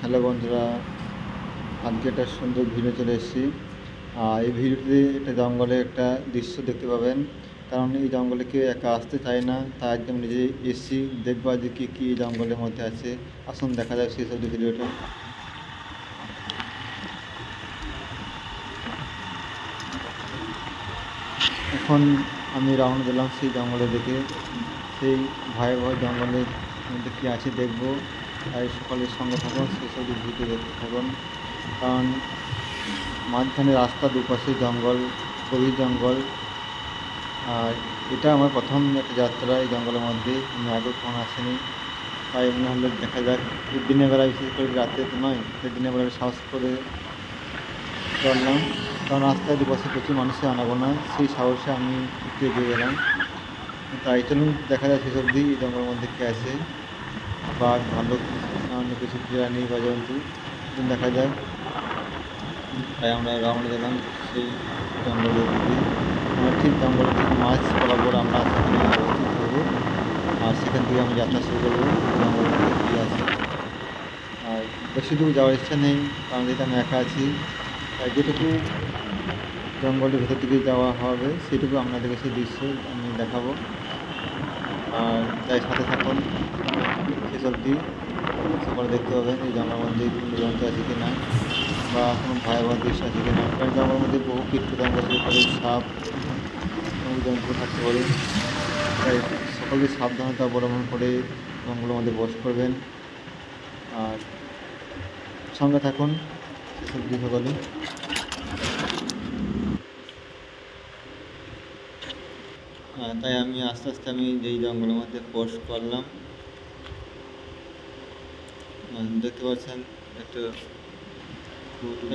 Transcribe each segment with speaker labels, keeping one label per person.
Speaker 1: Hello বন্ধুরা, আজকে একটা সুন্দর ভিডিও চলে এসেছি। এই ভিডিওতে একটা জঙ্গলে একটা দৃশ্য দেখতে পাবেন। কারণ এই জঙ্গলে কেউ একা আসতে চায় না, তাই আজকে আমি নিজে এসেছি, দেখবো যে কী কী জঙ্গলের মধ্যে আছে। আসুন দেখা যাক সেই সব ভিডিওটা। এখন আমি রওনা দিলাম সেই জঙ্গলে দেখে, সেই ভয়াবহ জঙ্গলের মধ্যে কী আছে দেখবো। তাই সকলের সঙ্গে থাকুন, সেসব ভিডিও দেখতে থাকুন। কারণ মাঝখানে রাস্তা, দুপাশে জঙ্গল, গভীর জঙ্গল। আর এটা আমার প্রথম একটা যাত্রা এই জঙ্গলের মধ্যে, আমি আগে কখনো আসিনি। তাই মনে হলো দেখা যাক। দিনের বেলা, বিশেষ করে রাতে তো নয়, দিনের বেলা সাহস করে চললাম। কারণ রাস্তায় দুপাশে প্রচুর মানুষের আনাগোনা, সেই সাহসে আমি একটু এগিয়ে গেলাম। তাই চলুন দেখা যায় শেষ অবধি এই জঙ্গলের মধ্যে কে আছে, বাঘ, ভাল্লুক, অন্য কিছু প্রাণী বা জন্তু, দেখা যাক। তাই আমরা রওনা দিলাম সেই জঙ্গলের দিকে। আমরা ঠিক জঙ্গলের ঠিক মাঝ বরাবর আমরা সেখানে অবস্থিত হবো, আর সেখান থেকে আমি যাত্রা শুরু করবো জঙ্গলের মধ্যে কী আছে। আর বেশি দূর যাওয়ার ইচ্ছা নেই, কারণ যেহেতু আমি একা আছি। তাই যেটুকু জঙ্গলের ভেতর দিকে যাওয়া হবে সেটুকু আপনাদেরকে সেই দৃশ্য আমি দেখাবো। আর তাই সাথে থাকুন, সেসব দিই সকলে দেখতে পাবেন এই জঙ্গলের মধ্যে কোনো জন্তু আছে কি না, বা কোনো ভয়াবহ দৃশ্য আছে কি না। কারণ জঙ্গলের মধ্যে বহু কীটপতঙ্গ আছে, করে সাপ জন্তু থাকতে পারে। তাই সকলকে সাবধানতা অবলম্বন করে জঙ্গলের মধ্যে বস করবেন। আর সঙ্গে থাকুন সেসব দিই সকলে। তাই আমি আস্তে আস্তে আমি যেই জঙ্গলের মধ্যে প্রবেশ করলাম। দেখতে পাচ্ছেন একটা,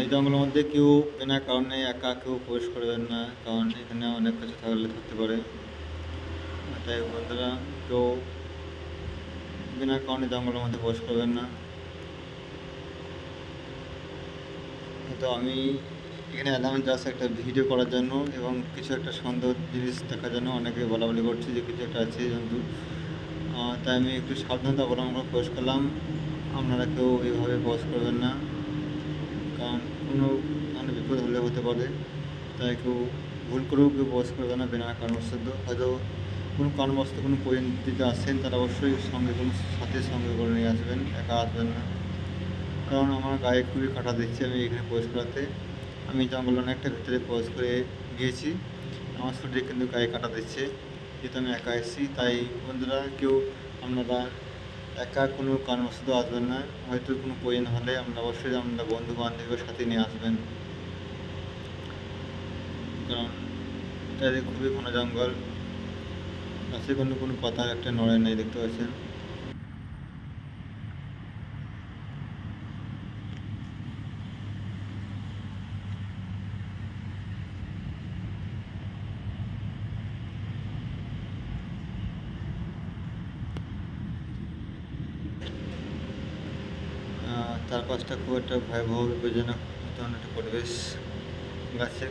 Speaker 1: এই জঙ্গলের মধ্যে কেউ বিনা কারণে একা কেউ প্রবেশ করবেন না, কারণ এখানে অনেক কিছু থাকতে পারে। তাই বন্ধুরা, কেউ বিনা কারণে জঙ্গলের মধ্যে প্রবেশ করবেন না। তো আমি এখানে এলাম জাস্ট একটা ভিডিও করার জন্য এবং কিছু একটা সুন্দর জিনিস দেখার জন্য। অনেকে বলাবলি করছে যে কিছু একটা আছে জন্তু, তাই আমি একটু সাবধানতা অবলম্বন করে প্রবেশ করলাম। আপনারা কেউ এইভাবে প্রবেশ করবেন না, কারণ কোনো ধরনের বিপদ হলে হতে পারে। তাই কেউ ভুল করেও কেউ প্রবেশ করবে না বিনা কারণবশত। হয়তো কোনো কারণবশত কোনো পরিণতিতে আসছেন, তারা অবশ্যই সঙ্গে কোনো সাথে সঙ্গে করে নিয়ে আসবেন, একা আসবেন না। কারণ আমার গায়ে খুবই কাঁটা দিচ্ছে আমি এখানে প্রবেশ করাতে। আমি জঙ্গল অনেকটা ভিতরে প্রবেশ করে গিয়েছি, আমার শরীরে কিন্তু গায়ে কাঁটা দিচ্ছে, যেহেতু আমি একা এসেছি। তাই বন্ধুরা, কেউ আপনারা একা কোনো কারণবশত আসবেন না। হয়তো কোনো প্রয়োজন হলে আপনারা অবশ্যই আপনারা বন্ধু বান্ধবের সাথে নিয়ে আসবেন, কারণ এটা খুবই ঘন জঙ্গল। গাছে কোনো পাতা একটা নড়ে নেই, দেখতে পাচ্ছেন। চারপাশটা খুব একটা ভয়াবহ বিপজ্জনক মতন একটা পরিবেশ। গাছের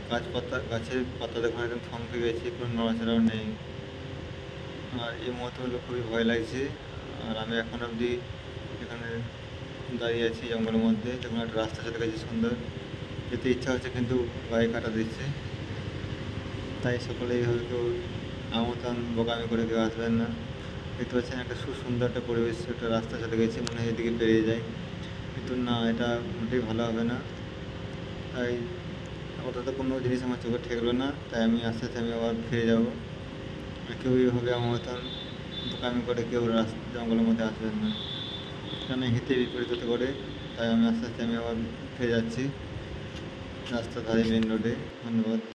Speaker 1: পাতা দেখুন একদম থমকে গেছে, কোনো নড়াচড়াও নেই। আর এই মুহূর্তগুলো খুবই ভয় লাগছে। আর আমি এখন অবধি এখানে দাঁড়িয়ে আছি জঙ্গলের মধ্যে। দেখুন একটা রাস্তা চলে গেছে সুন্দর, যেতে ইচ্ছা হচ্ছে কিন্তু গায়ে কাটা দিচ্ছে। তাই সকলে এইভাবে কেউ আমার মতন বোকামি করে কেউ আসবেন না। দেখতে পাচ্ছেন একটা সুন্দর একটা পরিবেশ, একটা রাস্তা চলে গেছে, মনে হয় এদিকে পেরিয়ে যায়, কিন্তু না, এটা মোটেই ভালো হবে না। তাই আপাতত কোনো জিনিস আমার চোখে ঠেকলো না, তাই আমি আস্তে আস্তে আমি আবার ফিরে যাবো। কেউ এইভাবে আমার মতন বোকামি করে কেউ জঙ্গলের মধ্যে আসবেন না, কারণ হিতে বিপরীত হতে পারে। তাই আমি আস্তে আস্তে আমি আবার ফিরে যাচ্ছি রাস্তার ধারে, মেন রোডে। ধন্যবাদ।